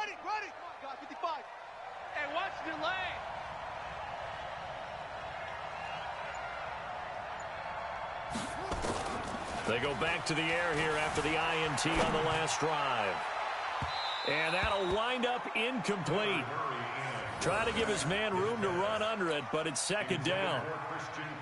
Ready. Got 55. Hey, watch the lane. They go back to the air here after the INT on the last drive. And that'll wind up incomplete. Try to give his man room to run under it, but it's second down.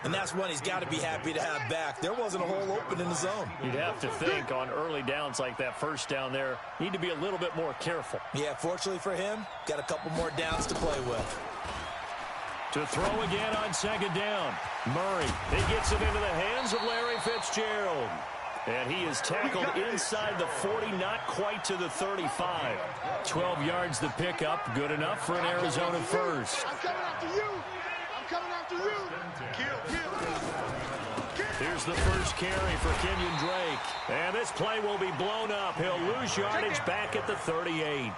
And that's one he's got to be happy to have back. There wasn't a hole open in the zone. You'd have to think on early downs like that first down there, need to be a little bit more careful. Yeah, fortunately for him, got a couple more downs to play with. To throw again on second down. Murray, he gets it into the hands of Larry Fitzgerald. And he is tackled inside the 40, not quite to the 35. 12 yards to pick up, good enough for an Arizona first. I'm coming after you. I'm coming after you. Kill. Here's the first carry for Kenyon Drake. And this play will be blown up. He'll lose yardage back at the 38.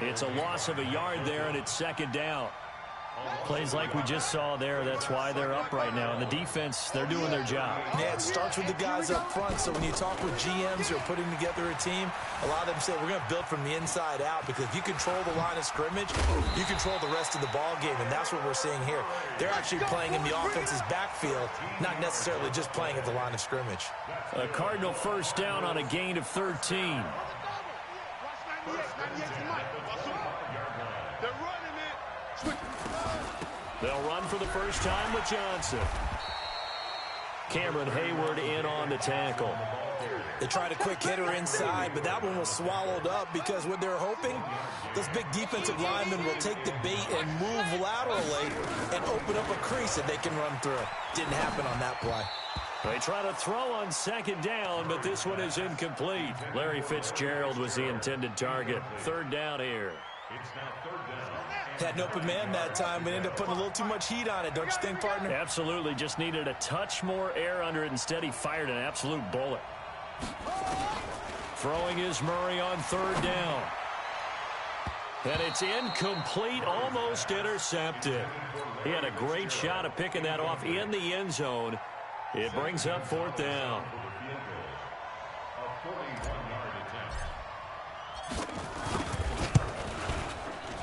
It's a loss of a yard there, and it's second down. Plays like we just saw there, that's why they're up right now. And the defense, they're doing their job. Yeah, it starts with the guys up front. So when you talk with GMs who are putting together a team, a lot of them say we're going to build from the inside out, because if you control the line of scrimmage, you control the rest of the ball game, and that's what we're seeing here. They're actually playing in the offense's backfield, not necessarily just playing at the line of scrimmage. A Cardinal first down on a gain of 13. They'll run for the first time with Johnson. Cameron Hayward in on the tackle. They tried a quick hitter inside, but that one was swallowed up, because what they're hoping, those big defensive linemen will take the bait and move laterally and open up a crease that they can run through. Didn't happen on that play. They try to throw on second down, but this one is incomplete. Larry Fitzgerald was the intended target. Third down here. Had an open man that time, but ended up putting a little too much heat on it, don't you think, partner? Absolutely. Just needed a touch more air under it. Instead, he fired an absolute bullet. Throwing is Murray on third down. And it's incomplete, almost intercepted. He had a great shot at picking that off in the end zone. It brings up fourth down.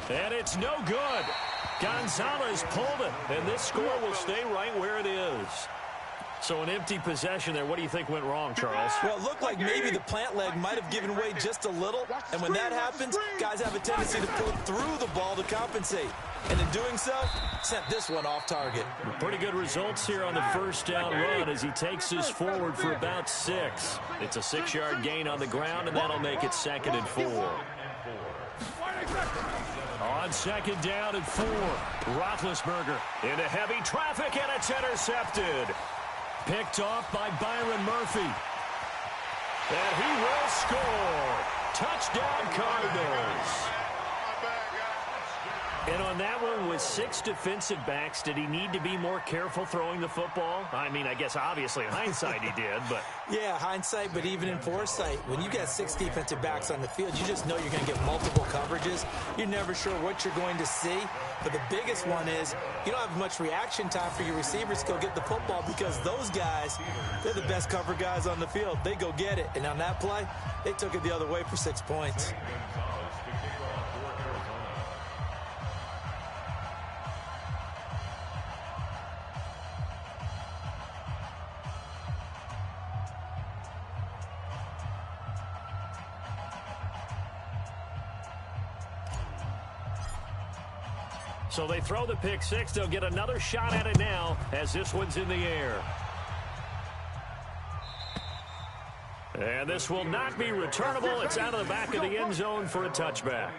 And it's no good. Gonzalez pulled it, and this score will stay right where it is. So an empty possession there. What do you think went wrong, Charles? Well, it looked like maybe the plant leg might have given way just a little, and when that happens, guys have a tendency to pull through the ball to compensate. And in doing so, sent this one off target. Pretty good results here on the first down run as he takes this forward for about 6. It's a 6-yard gain on the ground, and that'll make it 2nd and 4. On second down and 4, Roethlisberger into heavy traffic, and it's intercepted. Picked off by Byron Murphy. And he will score. Touchdown, Cardinals. And on that one, with 6 defensive backs, did he need to be more careful throwing the football? I mean, I guess obviously in hindsight he did, but... Yeah, hindsight, but even in foresight, when you got 6 defensive backs on the field, you just know you're going to get multiple coverages. You're never sure what you're going to see. But the biggest one is you don't have much reaction time for your receivers to go get the football, because those guys, they're the best cover guys on the field. They go get it. And on that play, they took it the other way for 6 points. So they throw the pick 6. They'll get another shot at it now as this one's in the air. And this will not be returnable. It's out of the back of the end zone for a touchback.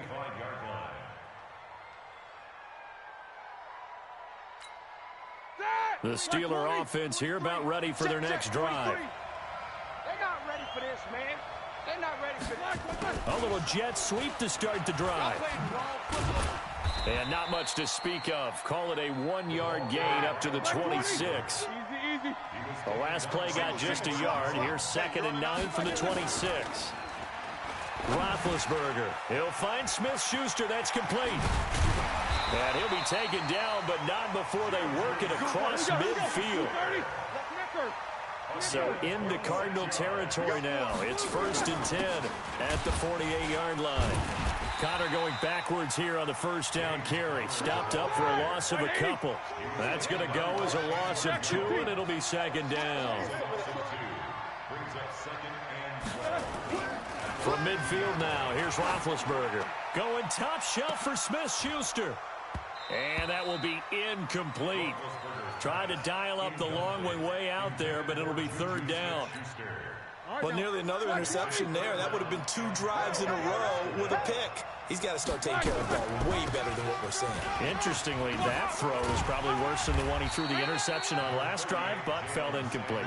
The Steeler offense here about ready for their next drive. They're not ready for this, man. They're not ready for this. A little jet sweep to start the drive. And not much to speak of. Call it a 1-yard gain up to the 26. The last play got just a yard. Here's 2nd and 9 from the 26. Roethlisberger. He'll find Smith-Schuster. That's complete. And he'll be taken down, but not before they work it across midfield. So into Cardinal territory now. It's 1st and 10 at the 48-yard line. Connor going backwards here on the first down carry. Stopped up for a loss of a couple. That's going to go as a loss of 2, and it'll be second down. From midfield now, here's Roethlisberger. Going top shelf for Smith-Schuster. And that will be incomplete. Tried to dial up the long way out there, but it'll be third down. Well, nearly another interception there. That would have been 2 drives in a row with a pick. He's got to start taking care of the ball way better than what we're seeing. Interestingly, that throw was probably worse than the one he threw the interception on last drive, but fell incomplete.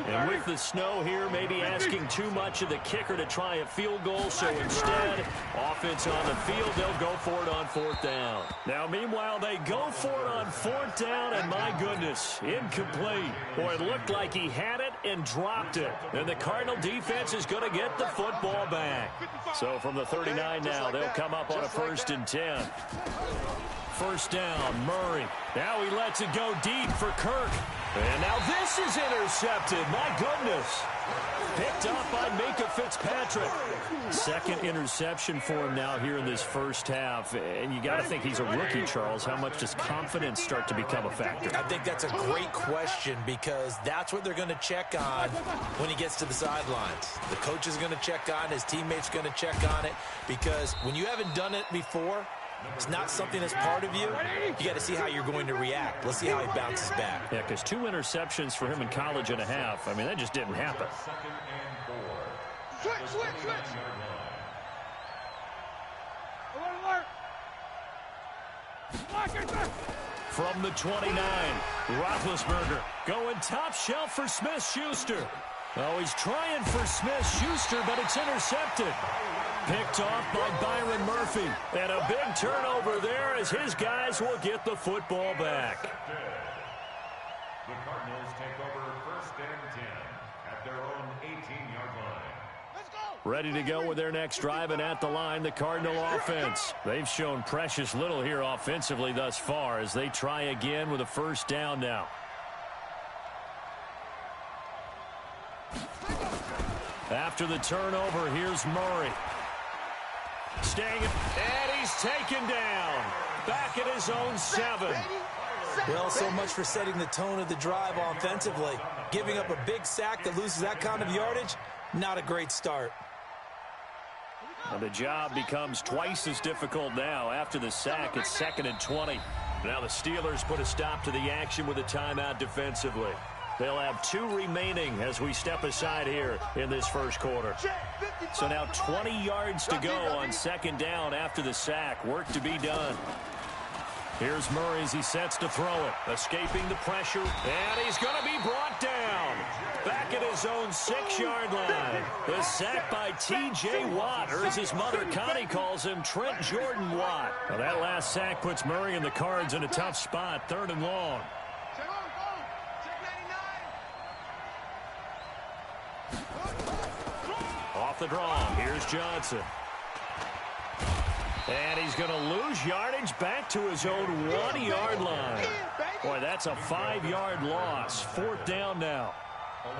And with the snow here, maybe asking too much of the kicker to try a field goal, so instead, offense on the field, they'll go for it on 4th down. Now, meanwhile, they go for it on 4th down, and my goodness, incomplete. Boy, it looked like he had it and dropped it. And the Cardinal defense is going to get the football back. So from the 39 now, they'll come up on a 1st and 10. First down, Murray. Now he lets it go deep for Kirk. And now this is intercepted. My goodness. Picked up by Minka Fitzpatrick. Second interception for him now here in this first half. And you got to think he's a rookie, Charles. How much does confidence start to become a factor? I think that's a great question because that's what they're going to check on when he gets to the sidelines. The coach is going to check on, his teammates going to check on it, because when you haven't done it before, it's not something that's part of you. You got to see how you're going to react. Let's see how he bounces back. Yeah, because 2 interceptions for him in college and a half. I mean, that just didn't happen. Switch. Alert. From the 29, Roethlisberger going top shelf for Smith-Schuster. Oh, he's trying for Smith-Schuster, but it's intercepted. Picked off by Byron Murphy. And a big turnover there as his guys will get the football back. The Cardinals take over 1st and 10 at their own 18-yard line. Let's go. Ready to go with their next drive, and at the line, the Cardinal offense. They've shown precious little here offensively thus far as they try again with a first down now. After the turnover, here's Murray. Staying, and he's taken down. Back at his own 7. Well, so much for setting the tone of the drive offensively. Giving up a big sack that loses that kind of yardage, not a great start. And the job becomes twice as difficult now. After the sack, it's 2nd and 20. Now the Steelers put a stop to the action with a timeout defensively. They'll have 2 remaining as we step aside here in this first quarter. So now 20 yards to go on 2nd down after the sack. Work to be done. Here's Murray as he sets to throw it. Escaping the pressure. And he's going to be brought down. Back at his own 6-yard line. The sack by T.J. Watt, or as his mother Connie calls him, Trent Jordan Watt. Now that last sack puts Murray and the Cards in a tough spot. 3rd and long. Off the draw, here's Johnson. And he's going to lose yardage back to his own 1-yard line. Boy, that's a 5-yard loss. 4th down now.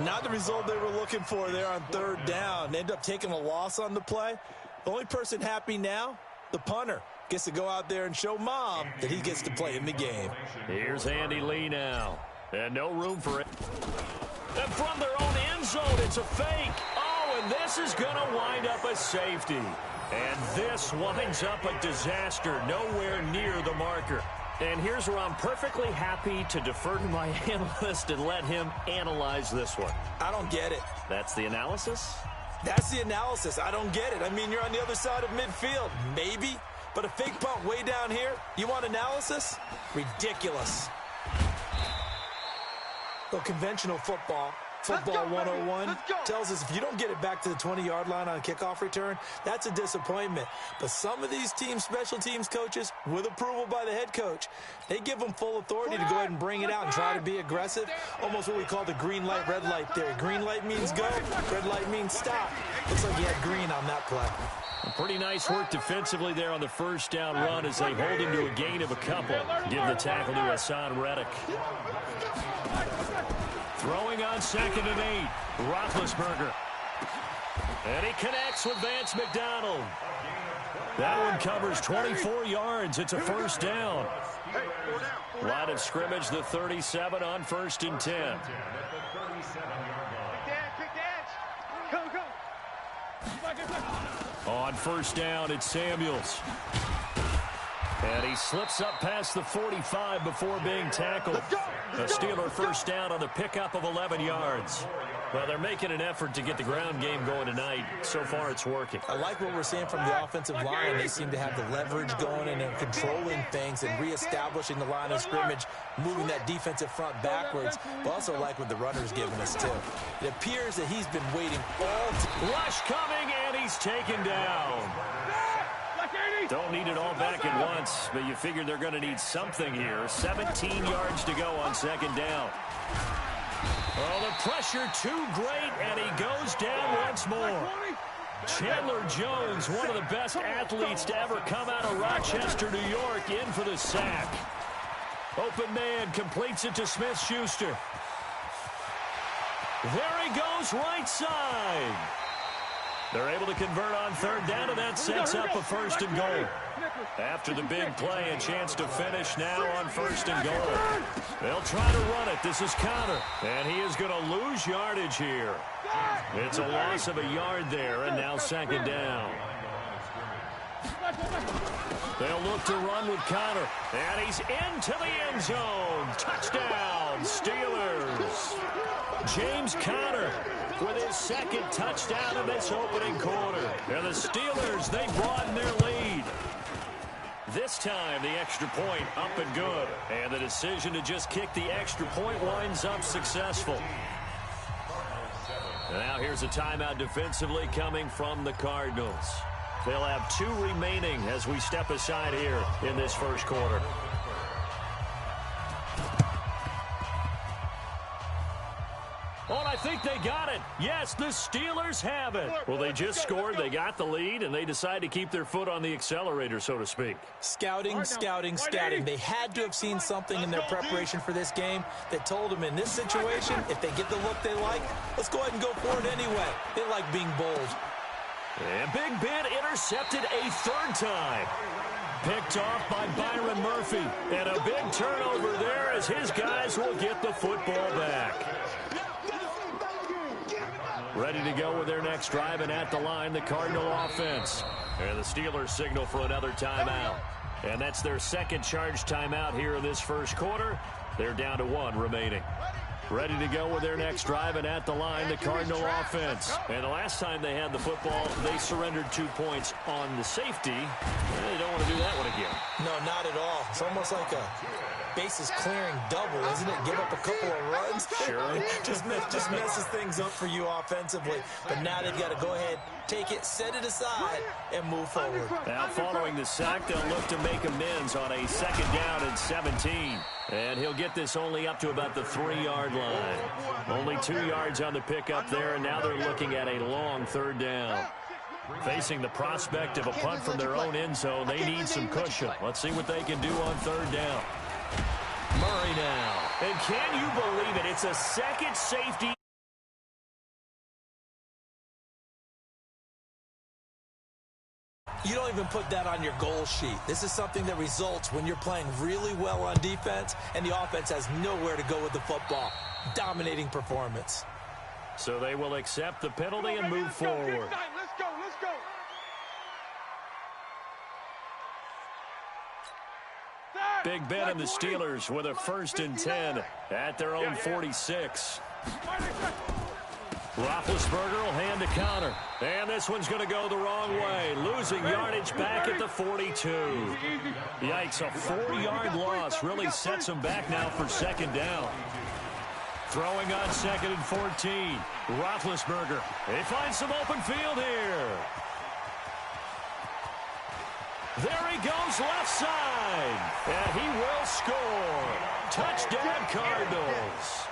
Not the result they were looking for there on 3rd down. They end up taking a loss on the play. The only person happy now, the punter, gets to go out there and show Mom that he gets to play in the game. Here's Andy Lee now. And no room for it. And from their own end zone, it's a fake. Oh, and this is going to wind up a safety. And this winds up a disaster, nowhere near the marker. And here's where I'm perfectly happy to defer to my analyst and let him analyze this one. I don't get it. That's the analysis? That's the analysis. I don't get it. I mean, you're on the other side of midfield. Maybe. But a fake punt way down here? You want analysis? Ridiculous. Well, conventional football 101 tells us if you don't get it back to the 20-yard line on a kickoff return, that's a disappointment. But some of these team special teams coaches, with approval by the head coach, they give them full authority to go ahead and bring it out and try to be aggressive. Almost what we call the green light, red light theory. Green light means go, red light means stop. Looks like he had green on that play. Pretty nice work defensively there on the first down run as they hold him to a gain of a couple. Give the tackle to Hassan Reddick. Throwing on 2nd and 8. Roethlisberger. And he connects with Vance McDonald. That one covers 24 yards. It's a first down. Line of scrimmage, the 37 on 1st and 10. On 1st down, it's Samuels. And he slips up past the 45 before being tackled. A Steeler first down on the pickup of 11 yards. Well, they're making an effort to get the ground game going tonight. So far, it's working. I like what we're seeing from the offensive line. They seem to have the leverage going and they're controlling things and reestablishing the line of scrimmage, moving that defensive front backwards. But also like what the runner's giving us, too. It appears that he's been waiting all rush coming, and he's taken down. Don't need it all back at once, but you figure they're going to need something here. 17 yards to go on 2nd down. Oh, the pressure too great, and he goes down once more. Chandler Jones, one of the best athletes to ever come out of Rochester, New York, in for the sack. Open man completes it to Smith-Schuster. There he goes, right side. They're able to convert on 3rd down, and that sets up a 1st and goal. After the big play, a chance to finish now on 1st and goal. They'll try to run it. This is Conner, and he is going to lose yardage here. It's a loss of a yard there, and now 2nd down. They'll look to run with Conner, and he's into the end zone. Touchdown, Steelers. James Conner with his 2nd touchdown in this opening quarter. And the Steelers, they broaden their lead. This time, the extra point up and good. And the decision to just kick the extra point winds up successful. Now here's a timeout defensively coming from the Cardinals. They'll have 2 remaining as we step aside here in this first quarter. Oh, and I think they got it. Yes, the Steelers have it. Well, they just scored, they got the lead, and they decide to keep their foot on the accelerator, so to speak. Scouting, scouting, scouting. They had to have seen something in their preparation for this game that told them in this situation, if they get the look they like, let's go ahead and go for it anyway. They like being bold. And Big Ben intercepted a 3rd time. Picked off by Byron Murphy. And a big turnover there as his guys will get the football back. Ready to go with their next drive, and at the line, the Cardinal offense. And the Steelers signal for another timeout. And that's their 2nd charge timeout here in this first quarter. They're down to 1 remaining. Ready to go with their next drive, and at the line, the Cardinal offense. And the last time they had the football, they surrendered 2 points on the safety. They don't want to do that one again. No, not at all. It's almost like a bases clearing double, isn't it? Give up a couple of runs. Sure. just messes things up for you offensively. But now they've got to go ahead, take it, set it aside, and move forward. Now following the sack, they'll look to make amends on a 2nd down and 17. And he'll get this only up to about the 3-yard line. Only 2 yards on the pickup there, and now they're looking at a long 3rd down. Facing the prospect of a punt from their own end zone, they need some cushion. Let's see what they can do on 3rd down. Murray now. And can you believe it? It's a 2nd safety. You don't even put that on your goal sheet. This is something that results when you're playing really well on defense and the offense has nowhere to go with the football. Dominating performance. So they will accept the penalty and move forward. Let's go. Big Ben and the Steelers with a 1st and 10 at their own 46. Roethlisberger will hand to Conner. And this one's going to go the wrong way. Losing yardage back at the 42. Yikes, a 4-yard loss really sets them back now for 2nd down. Throwing on 2nd and 14. Roethlisberger. They find some open field here. There he goes left side. And he will score. Touchdown Cardinals.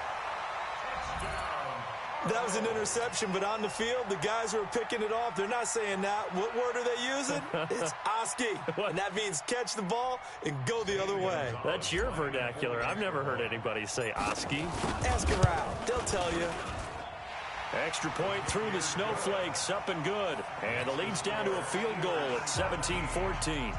That was an interception, but on the field, the guys who are picking it off, they're not saying that. What word are they using? It's Oski. And that means catch the ball and go the other way. That's your vernacular. I've never heard anybody say Oski. Ask around. They'll tell you. Extra point through the snowflakes, up and good. And the lead's down to a field goal at 17-14.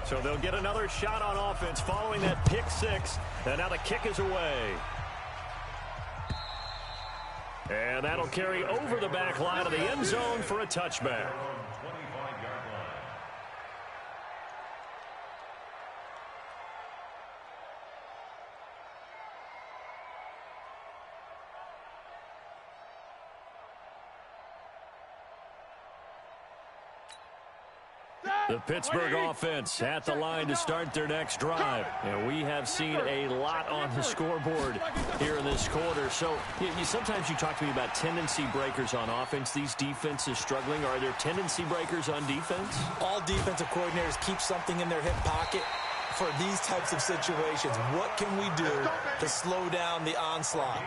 So they'll get another shot on offense following that pick six. And now the kick is away. And that'll carry over the back line of the end zone for a touchback. The Pittsburgh offense at the line to start their next drive. And we have seen a lot on the scoreboard here in this quarter. So sometimes you talk to me about tendency breakers on offense. These defenses struggling. Are there tendency breakers on defense? All defensive coordinators keep something in their hip pocket for these types of situations. What can we do to slow down the onslaught?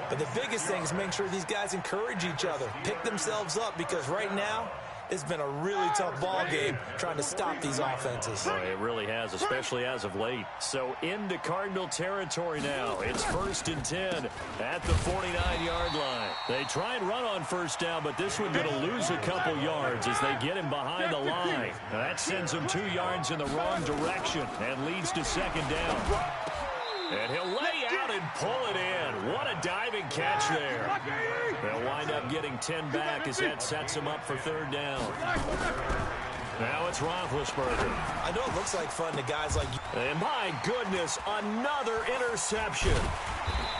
But the biggest thing is make sure these guys encourage each other, pick themselves up, because right now, it's been a really tough ball game trying to stop these offenses. Boy, it really has, especially as of late. So into Cardinal territory now. It's 1st and 10 at the 49-yard line. They try and run on first down, but this one's going to lose a couple yards as they get him behind the line. Now that sends him 2 yards in the wrong direction and leads to 2nd down. And he'll lay out and pull it in. What a diving catch there. They'll wind up getting 10 back as that sets him up for 3rd down. Now it's Roethlisberger. I know it looks like fun to guys like you. And my goodness, another interception.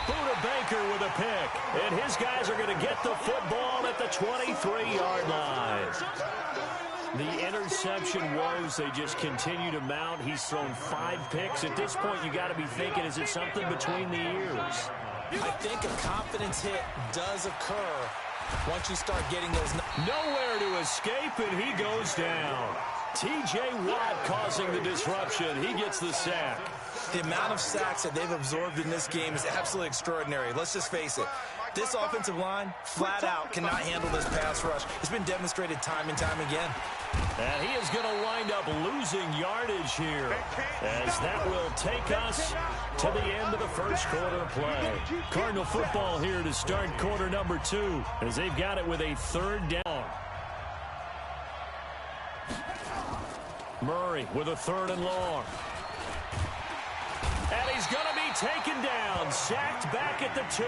Buda Baker with a pick. And his guys are going to get the football at the 23-yard line. The interception woes, they just continue to mount. He's thrown 5 picks. At this point, you got to be thinking, is it something between the ears? I think a confidence hit does occur once you start getting those. Nowhere to escape, and he goes down. T.J. Watt causing the disruption. He gets the sack. The amount of sacks that they've absorbed in this game is absolutely extraordinary. Let's just face it. This offensive line, flat out, cannot handle this pass rush. It's been demonstrated time and time again. And he is going to wind up losing yardage here, as that will take us to the end of the first quarter play. Cardinal football here to start quarter number 2, as they've got it with a 3rd down. Murray with a 3rd and long. And he's going to be taken down, sacked back at the 2.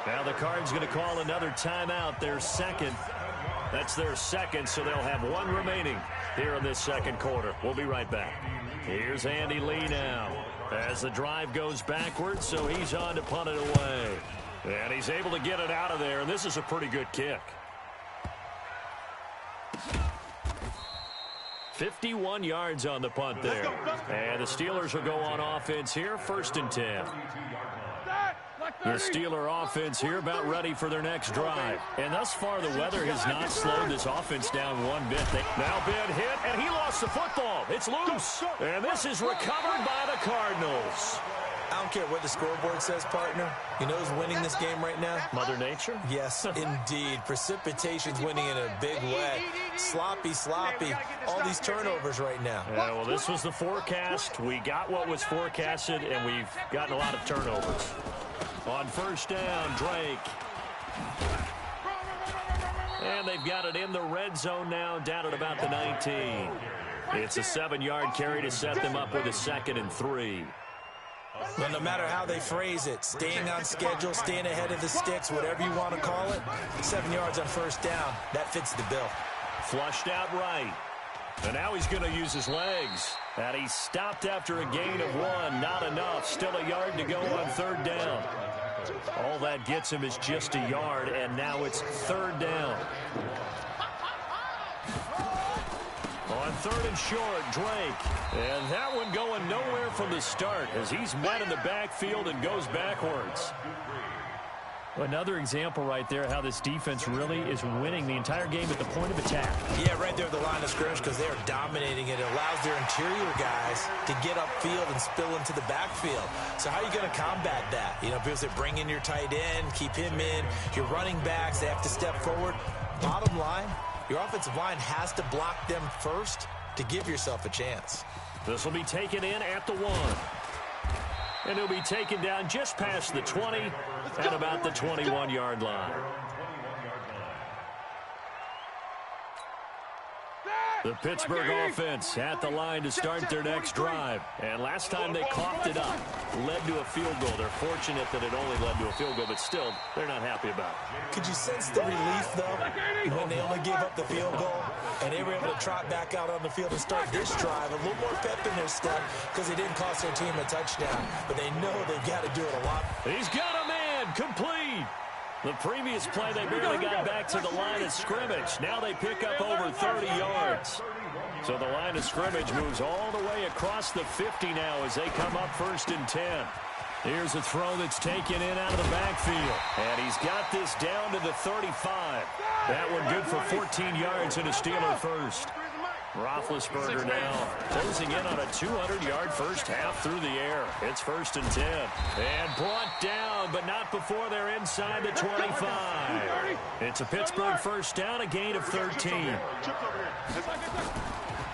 Now the Cards going to call another timeout, their 2nd. That's their 2nd, so they'll have 1 remaining here in this 2nd quarter. We'll be right back. Here's Andy Lee now as the drive goes backwards, so he's on to punt it away. And he's able to get it out of there, and this is a pretty good kick. 51 yards on the punt there. And the Steelers will go on offense here, 1st and 10. The Steeler offense here about ready for their next drive. And thus far, the weather has not slowed this offense down one bit. Now Ben hit, and he lost the football. It's loose. And this is recovered by the Cardinals. I don't care what the scoreboard says, partner. You know who's winning this game right now? Mother Nature? Yes, indeed. Precipitation's winning in a big way. Sloppy. All these turnovers right now. Yeah, well, this was the forecast. We got what was forecasted, and we've gotten a lot of turnovers. On first down, Drake. And they've got it in the red zone now, down at about the 19. It's a 7-yard carry to set them up with a 2nd and 3. But no matter how they phrase it, staying on schedule, staying ahead of the sticks, whatever you want to call it, 7 yards on first down, that fits the bill. Flushed out right. And now he's going to use his legs. And he stopped after a gain of 1. Not enough. Still a yard to go on 3rd down. All that gets him is just a yard, and now it's 3rd down. On 3rd and short, Drake. And that one going nowhere from the start as he's met in the backfield and goes backwards. Another example right there how this defense really is winning the entire game at the point of attack. Yeah, right there at the line of scrimmage because they are dominating it. It allows their interior guys to get upfield and spill into the backfield. So how are you going to combat that? You know, people say bring in your tight end, keep him in. Your running backs, they have to step forward. Bottom line, Your offensive line has to block them first to give yourself a chance. This will be taken in at the 1. And he'll be taken down just past the 20 at about the 21-yard line. The Pittsburgh offense at the line to start their next drive. And last time they coughed it up, led to a field goal. They're fortunate that it only led to a field goal, but still, they're not happy about it. Could you sense the relief, though, when they only gave up the field goal and they were able to trot back out on the field and start this drive? A little more pep in their step because they didn't cost their team a touchdown. But they know they've got to do it a lot. He's got a man complete. The previous play, they barely got back to the line of scrimmage. Now they pick up over 30 yards. So the line of scrimmage moves all the way across the 50 now as they come up 1st and 10. Here's a throw that's taken in out of the backfield. And he's got this down to the 35. That one good for 14 yards and a Steeler first. Roethlisberger now closing in on a 200-yard first half through the air. It's 1st and 10. And brought down, but not before they're inside the 25. It's a Pittsburgh first down, a gain of 13.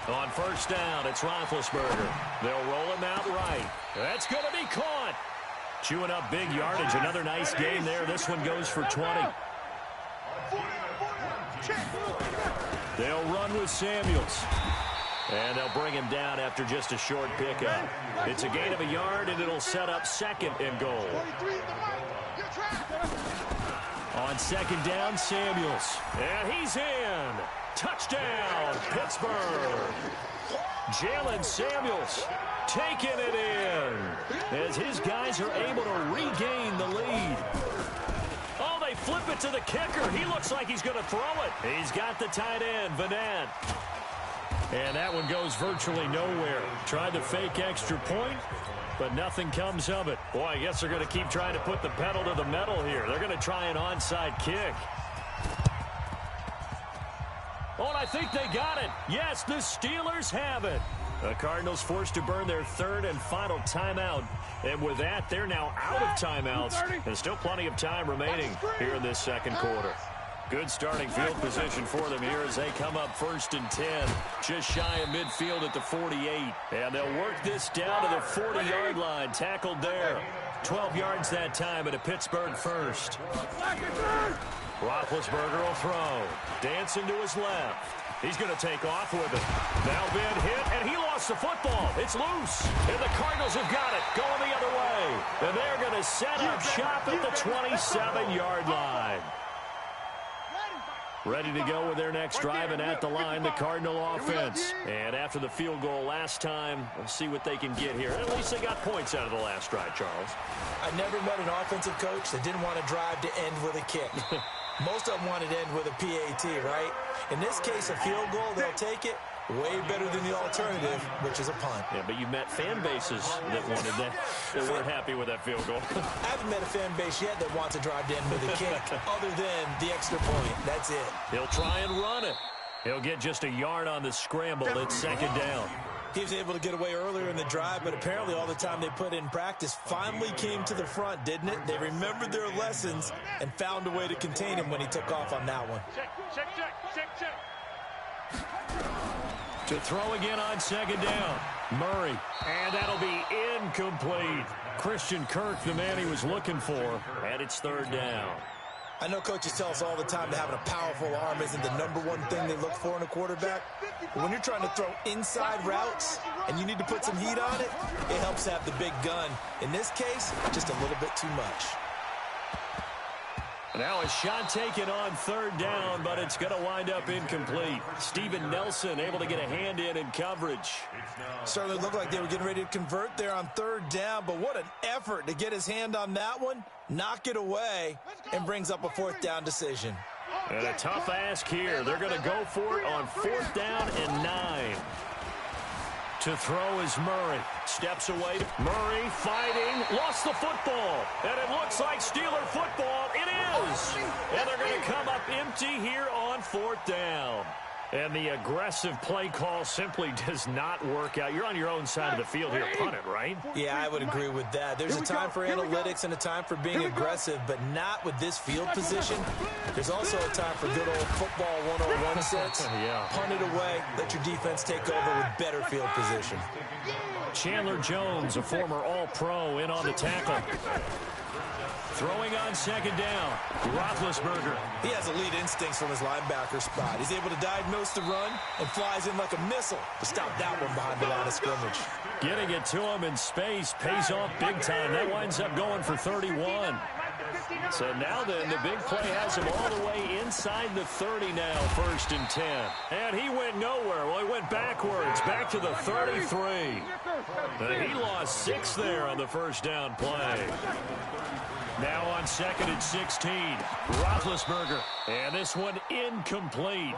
On first down, it's Roethlisberger. They'll roll him out right. That's going to be caught. Chewing up big yardage. Another nice gain there. This one goes for 20. They'll run with Samuels. And they'll bring him down after just a short pickup. It's a gain of a yard, and it'll set up 2nd and goal. On 2nd down, Samuels. And he's in. Touchdown, Pittsburgh. Jalen Samuels taking it in as his guys are able to regain the lead. Oh, they flip it to the kicker. He looks like he's going to throw it. He's got the tight end, Vanette. And that one goes virtually nowhere. Tried the fake extra point, but nothing comes of it. Boy, I guess they're going to keep trying to put the pedal to the metal here. They're going to try an onside kick. Oh, and I think they got it. Yes, the Steelers have it. The Cardinals forced to burn their 3rd and final timeout. And with that, they're now out of timeouts. There's still plenty of time remaining here in this 2nd quarter. Good starting field position for them here as they come up 1st and 10. Just shy of midfield at the 48. And they'll work this down to the 40-yard line. Tackled there. 12 yards that time at a Pittsburgh first. Roethlisberger will throw. Dancing to his left. He's going to take off with it. Now been hit, and he lost the football. It's loose. And the Cardinals have got it going the other way. And they're going to set up shop at the 27-yard line. Ready to go with their next drive, and at the line, the Cardinal offense. And after the field goal last time, we'll see what they can get here. At least they got points out of the last drive, Charles. I never met an offensive coach that didn't want to drive to end with a kick. Most of them wanted to end with a PAT, right? In this case, a field goal, they'll take it. Way better than the alternative, which is a punt. Yeah, but you met fan bases that wanted that. They weren't happy with that field goal. I haven't met a fan base yet that wants to drive to end with a kick other than the extra point. That's it. He'll try and run it. He'll get just a yard on the scramble. It's 2nd down. He was able to get away earlier in the drive, but apparently all the time they put in practice finally came to the front, didn't it? They remembered their lessons and found a way to contain him when he took off on that one. Check. To throw again on 2nd down. Murray. And that'll be incomplete. Christian Kirk, the man he was looking for, and it's 3rd down. I know coaches tell us all the time that having a powerful arm isn't the #1 thing they look for in a quarterback. But when you're trying to throw inside routes and you need to put some heat on it, it helps to have the big gun. In this case, just a little bit too much. Now a shot taken on 3rd down, but it's going to wind up incomplete. Steven Nelson able to get a hand in coverage. Certainly looked like they were getting ready to convert there on 3rd down, but what an effort to get his hand on that one, knock it away, and brings up a 4th down decision. And a tough ask here. They're going to go for it on 4th down and 9. To throw is Murray. Steps away. Murray fighting. Lost the football. And it looks like Steeler football. It is. And they're going to come up empty here on 4th down. And the aggressive play call simply does not work out. You're on your own side of the field here. Punt it, right? Yeah, I would agree with that. There's a time for analytics and a time for being aggressive, but not with this field position. There's also a time for good old football 101 sets. Yeah. Punt it away. Let your defense take over with better field position. Chandler Jones, a former All-Pro, in on the tackle. Throwing on second down, Roethlisberger. He has elite instincts from his linebacker spot. He's able to diagnose the run and flies in like a missile to stop that one behind the line of scrimmage. Getting it to him in space pays off big time. That winds up going for 31. So now then, the big play has him all the way inside the 30 now, 1st and 10. And he went nowhere. Well, he went backwards, back to the 33. And he lost 6 there on the first down play. Now on 2nd and 16, Roethlisberger. And this one incomplete.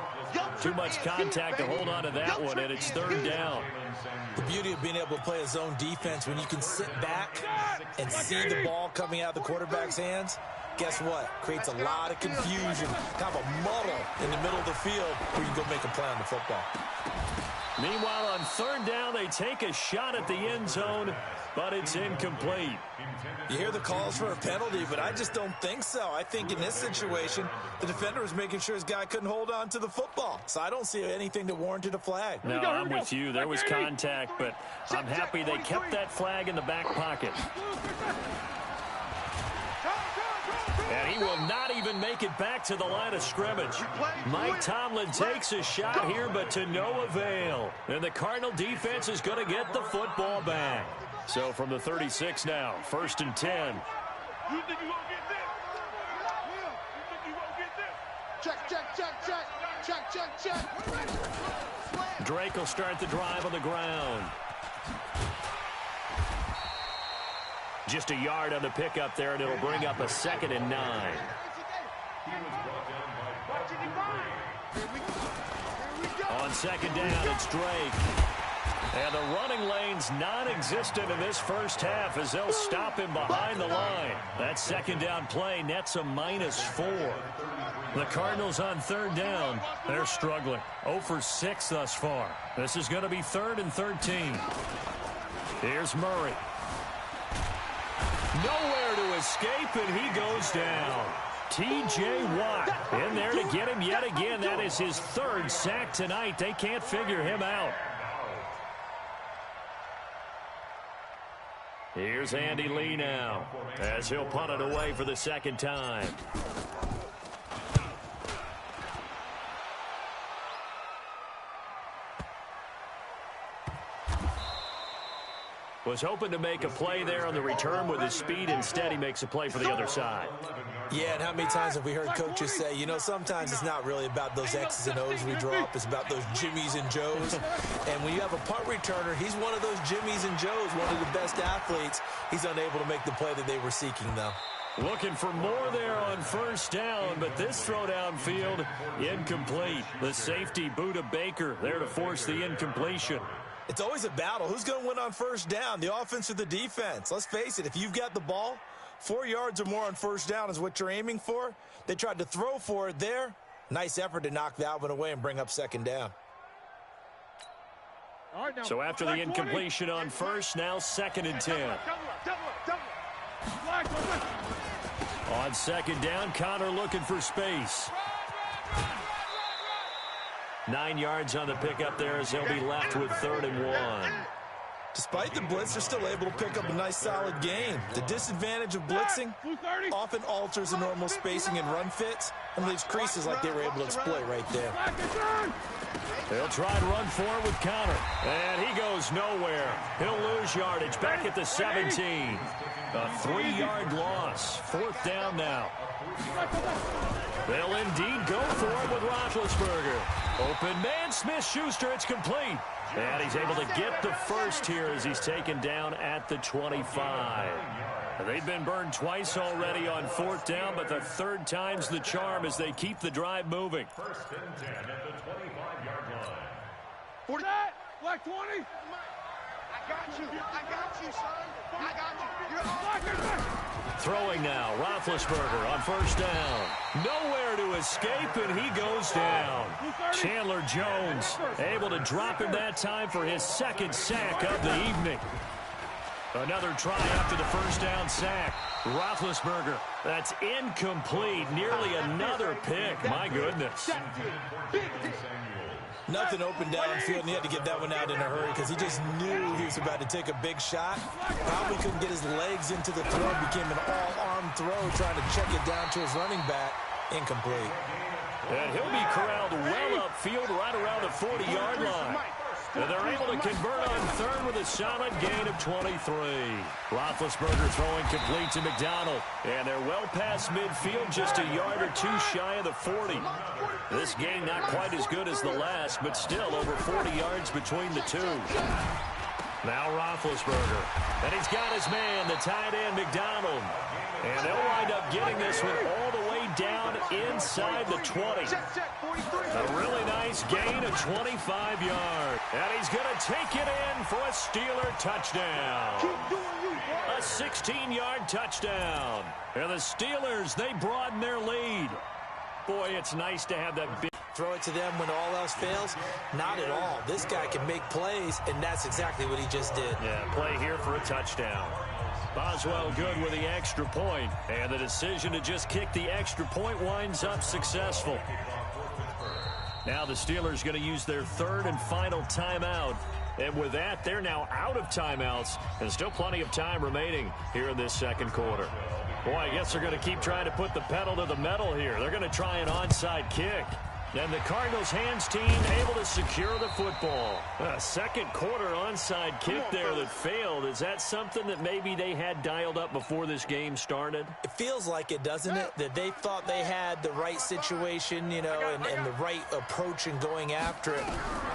Too much contact to hold on to that one, and it's 3rd down. The beauty of being able to play a zone defense when you can sit back and see the ball coming out of the quarterback's hands, guess what? Creates a lot of confusion, kind of a muddle in the middle of the field where you can go make a play on the football. Meanwhile, on 3rd down, they take a shot at the end zone, but it's incomplete. You hear the calls for a penalty, but I just don't think so. I think in this situation, the defender was making sure his guy couldn't hold on to the football. So I don't see anything that warranted a flag. No, I'm with you. There was contact, but I'm happy they kept that flag in the back pocket. And he will not even make it back to the line of scrimmage. Mike Tomlin takes a shot here, but to no avail. And the Cardinal defense is going to get the football back. So from the 36 now, 1st and 10. You think you're going to get this? You think you're going to get this? Check, check, check, check. Check, check, check. Drake will start the drive on the ground. Just a yard on the pickup there, and it'll bring up a 2nd and 9. On 2nd down, it's Drake. And the running lane's non-existent in this first half as they'll stop him behind the line. That 2nd down play nets a -4. The Cardinals on 3rd down. They're struggling. 0 for 6 thus far. This is going to be 3rd and 13. Here's Murray. Nowhere to escape, and he goes down. T.J. Watt in there to get him yet again. That is his 3rd sack tonight. They can't figure him out. Here's Andy Lee now as he'll punt it away for the 2nd time. Was hoping to make a play there on the return with his speed. Instead, he makes a play for the other side. Yeah, and how many times have we heard coaches say, you know, sometimes it's not really about those X's and O's we drop. It's about those Jimmies and Joes. And when you have a punt returner, he's one of those Jimmies and Joes, one of the best athletes. He's unable to make the play that they were seeking, though. Looking for more there on 1st down, but this throw downfield, incomplete. The safety, Buda Baker, there to force the incompletion. It's always a battle. Who's going to win on 1st down, the offense or the defense? Let's face it, if you've got the ball, 4 yards or more on 1st down is what you're aiming for. They tried to throw for it there. Nice effort to knock that one away and bring up 2nd down. So after the incompletion on 1st, now 2nd and 10. On 2nd down, Connor looking for space. 9 yards on the pickup there as he'll be left with 3rd and 1. Despite the blitz, they're still able to pick up a nice, solid game. The disadvantage of blitzing often alters the normal spacing and run fits and leaves creases like they were able to exploit right there. They'll try and run forward with Connor. And he goes nowhere. He'll lose yardage back at the 17. A 3-yard loss. 4th down now. They'll indeed go for it with Roethlisberger. Open man, Smith-Schuster, it's complete. And he's able to get the first here as he's taken down at the 25. They've been burned twice already on 4th down, but the 3rd time's the charm as they keep the drive moving. 1st and 10 at the 25-yard line. 40. Black 20. Throwing now, Roethlisberger on first down. Nowhere to escape, and he goes down. Chandler Jones able to drop him that time for his second sack of the evening. Another try after the first down sack. Roethlisberger, that's incomplete. Nearly another pick. My goodness. Nothing open downfield, and he had to get that one out in a hurry because he just knew he was about to take a big shot. Probably couldn't get his legs into the throw. Became an all-arm throw, trying to check it down to his running back. Incomplete. And he'll be corralled well upfield right around the 40-yard line. And they're able to convert on third with a solid gain of 23. Roethlisberger throwing complete to McDonald. And they're well past midfield, just a yard or two shy of the 40. This gain not quite as good as the last, but still over 40 yards between the two. Now Roethlisberger. And he's got his man, the tight end, McDonald. And they'll wind up getting this one all the way down inside the 20. A really nice gain of 25 yards. And he's going to take it in for a Steeler touchdown. A 16-yard touchdown. And the Steelers, they broaden their lead. Boy, it's nice to have that big. Throw it to them when all else fails? Not at all. This guy can make plays, and that's exactly what he just did. Yeah, play here for a touchdown. Boswell good with the extra point, and the decision to just kick the extra point winds up successful. Now the Steelers going to use their third and final timeout. And with that, they're now out of timeouts, and still plenty of time remaining here in this second quarter. Boy, I guess they're going to keep trying to put the pedal to the metal here. They're going to try an onside kick. And the Cardinals hands team able to secure the football. A second quarter onside kick there that failed. Is that something that maybe they had dialed up before this game started? It feels like it, doesn't it? That they thought they had the right situation, you know, and the right approach in going after it.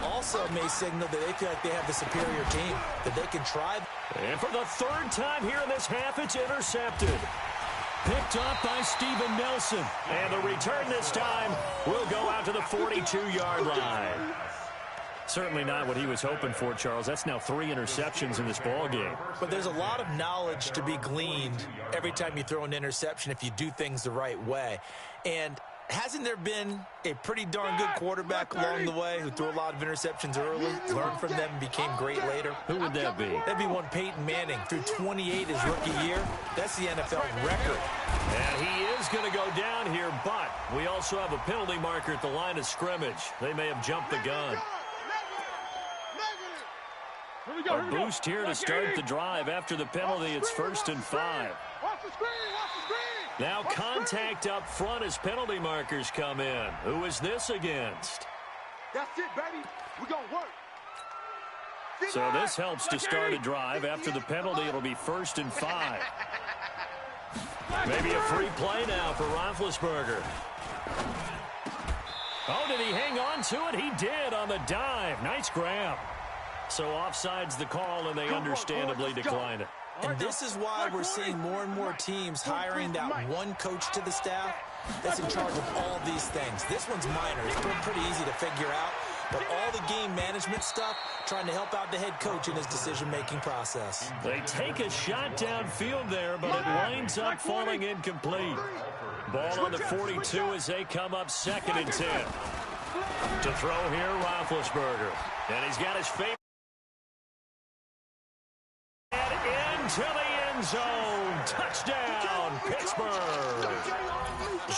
Also may signal that they feel like they have the superior team, that they can try. And for the third time here in this half, it's intercepted. Picked up by Steven Nelson. And the return this time will go out to the 42-yard line. Certainly not what he was hoping for, Charles. That's now 3 interceptions in this ballgame. But there's a lot of knowledge to be gleaned every time you throw an interception if you do things the right way. And hasn't there been a pretty darn good quarterback along the way who threw a lot of interceptions early, learned from them, and became great later? Who would that be? That'd be one Peyton Manning. Threw 28 his rookie year. That's the NFL record. And he is going to go down here, but we also have a penalty marker at the line of scrimmage. They may have jumped the gun. A boost here to start the drive after the penalty. It's 1st and 5. Now contact up front as penalty markers come in. Who is this against? That's it, baby. We're going to work. So this helps to start a drive. After the penalty, it'll be 1st and 5. Maybe a free play now for Roethlisberger. Oh, did he hang on to it? He did on the dive. Nice grab. So offside's the call, and they understandably decline it. And this is why we're seeing more and more teams hiring that one coach to the staff that's in charge of all these things. This one's minor. It's pretty easy to figure out. But all the game management stuff, trying to help out the head coach in his decision-making process. They take a shot downfield there, but it winds up falling incomplete. Ball on the 42 as they come up 2nd and 10. To throw here, Roethlisberger. And he's got his favorite. To the end zone. Touchdown, Pittsburgh.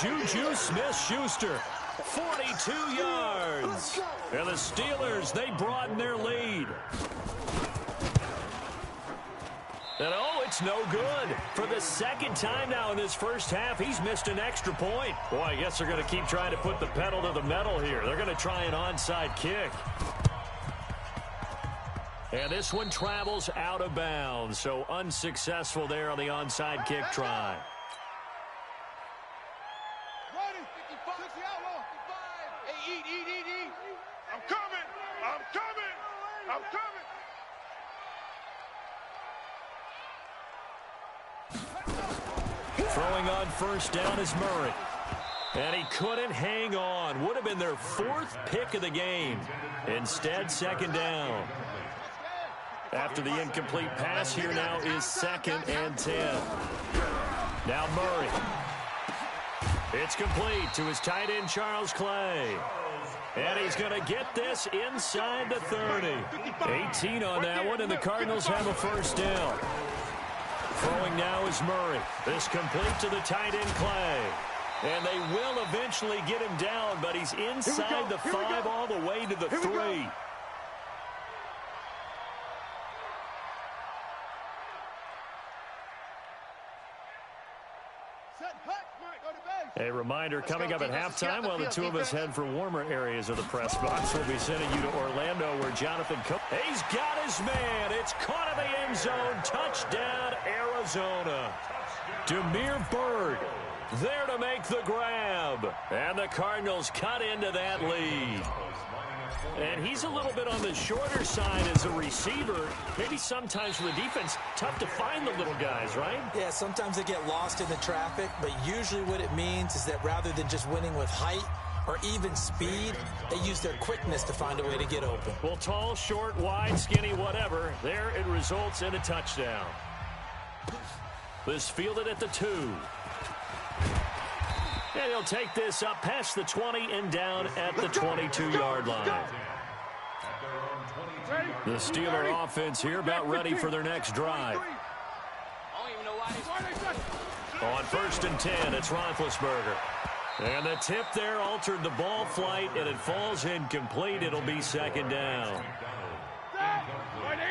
Juju Smith-Schuster, 42 yards. And the Steelers, they broaden their lead. And oh, it's no good. For the second time now in this first half, he's missed an extra point. Boy, I guess they're going to keep trying to put the pedal to the metal here. They're going to try an onside kick. And this one travels out of bounds, so unsuccessful there on the onside kick try. I'm coming. I'm coming. I'm coming. Throwing on first down is Murray. And he couldn't hang on. Would have been their 4th pick of the game. Instead, 2nd down. After the incomplete pass, here now is 2nd and 10. Now Murray. It's complete to his tight end, Charles Clay. And he's going to get this inside the 30. 18 on that one, and the Cardinals have a first down. Throwing now is Murray. This complete to the tight end, Clay. And they will eventually get him down, but he's inside the 5 all the way to the 3. A reminder, coming up at halftime, while the two of us head for warmer areas of the press box, we'll be sending you to Orlando, where Jonathan he's got his man. It's caught in the end zone. Touchdown, Arizona. Demir Bird there to make the grab. And the Cardinals cut into that lead. And he's a little bit on the shorter side as a receiver. Maybe sometimes for the defense, tough to find the little guys, right? Yeah, sometimes they get lost in the traffic, but usually what it means is that rather than just winning with height or even speed, they use their quickness to find a way to get open. Well, tall, short, wide, skinny, whatever, there it results in a touchdown. This fielded at the 2. And he'll take this up past the 20 and down at the 22-yard line. The Steeler offense here about ready for their next drive. On 1st and 10, it's Roethlisberger. And the tip there altered the ball flight, and it falls incomplete. It'll be 2nd down.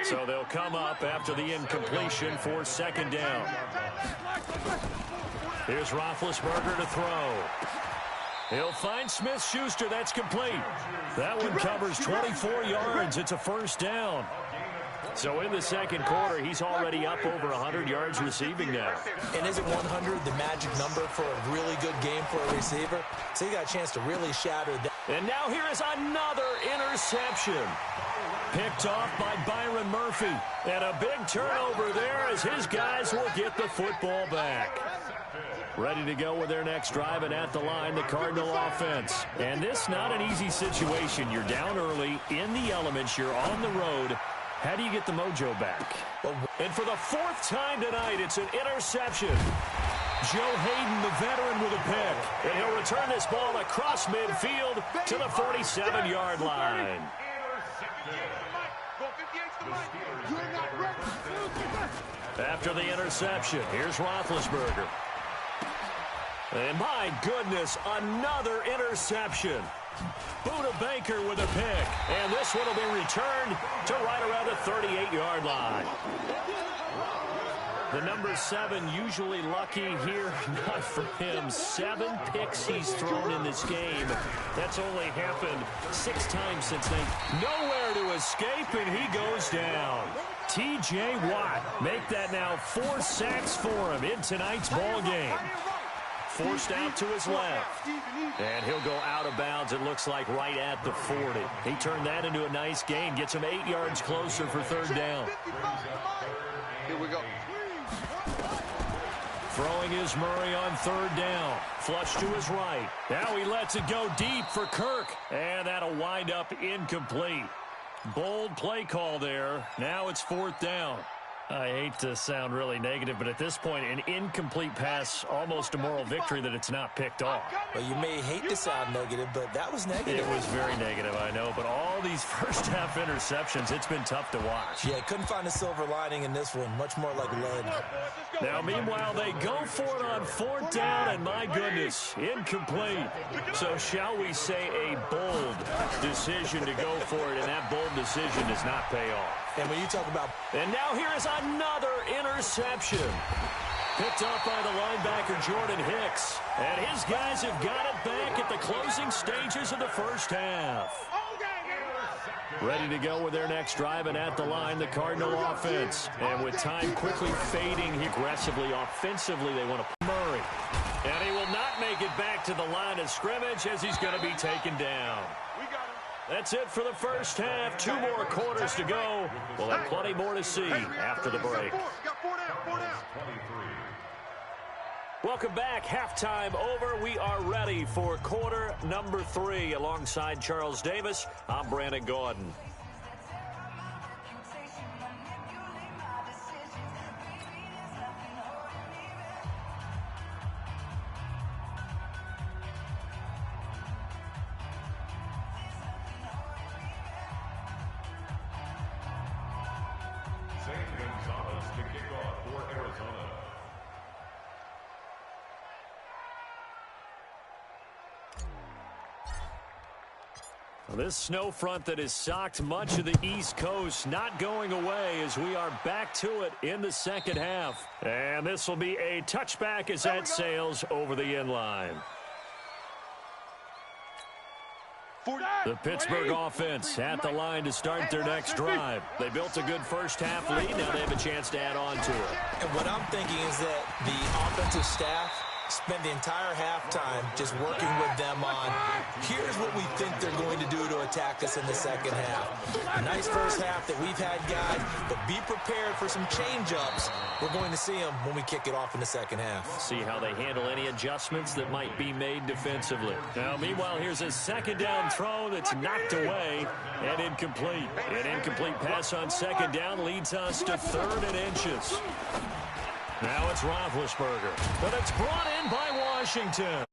So they'll come up after the incompletion for 2nd down. Here's Roethlisberger to throw. He'll find Smith-Schuster. That's complete. That one covers 24 yards. It's a first down. So in the second quarter, he's already up over 100 yards receiving now. And isn't 100 the magic number for a really good game for a receiver? So he got a chance to really shatter that. And now here is another interception. Picked off by Byron Murphy. And a big turnover there as his guys will get the football back. Ready to go with their next drive, and at the line, the Cardinal offense. And this not an easy situation. You're down early, in the elements, you're on the road. How do you get the mojo back? And for the 4th time tonight, it's an interception. Joe Hayden, the veteran, with a pick. And he'll return this ball across midfield to the 47-yard line. After the interception, here's Roethlisberger. And my goodness, another interception. Buda Baker with a pick. And this one will be returned to right around the 38-yard line. The number 7 usually lucky here. Not for him. 7 picks he's thrown in this game. That's only happened 6 times since then. Nowhere to escape, and he goes down. T.J. Watt make that now 4 sacks for him in tonight's ball game. Forced out to his left. And he'll go out of bounds, it looks like, right at the 40. He turned that into a nice gain. Gets him 8 yards closer for 3rd down. Here we go. Throwing is Murray on 3rd down. Flush to his right. Now he lets it go deep for Kirk. And that'll wind up incomplete. Bold play call there. Now it's 4th down. I hate to sound really negative, but at this point, an incomplete pass, almost a moral victory that it's not picked off. Well, you may hate to sound negative, but that was negative. It was very negative, I know, but all these first-half interceptions, it's been tough to watch. Yeah, couldn't find a silver lining in this one. Much more like lead. Now, meanwhile, they go for it on 4th down, and my goodness, incomplete. So shall we say a bold decision to go for it, and that bold decision does not pay off. And when you talk about... And now here is another interception. Picked up by the linebacker, Jordan Hicks. And his guys have got it back at the closing stages of the first half. Ready to go with their next drive, and at the line, the Cardinal offense. And with time quickly fading aggressively, offensively, they want to Murray. And he will not make it back to the line of scrimmage as he's going to be taken down. That's it for the first half. 2 more quarters to go. We'll have plenty more to see after the break. Welcome back. Halftime over. We are ready for quarter number 3. Alongside Charles Davis, I'm Brandon Gordon. St. Gonzalez to kick off for Arizona. This snow front that has socked much of the East Coast not going away as we are back to it in the second half. And this will be a touchback as that sails over the inline. The Pittsburgh offense at the line to start their next drive. They built a good first-half lead. Now they have a chance to add on to it. And what I'm thinking is that the offensive staff spend the entire halftime just working with them on, here's what we think they're going to do to attack us in the second half. A nice first half that we've had, guys, but be prepared for some change-ups. We're going to see them when we kick it off in the second half. See how they handle any adjustments that might be made defensively. Now, meanwhile, here's a second down throw that's knocked away and incomplete. An incomplete pass on second down leads us to 3rd and inches. Now it's Roethlisberger, but it's brought in by Washington.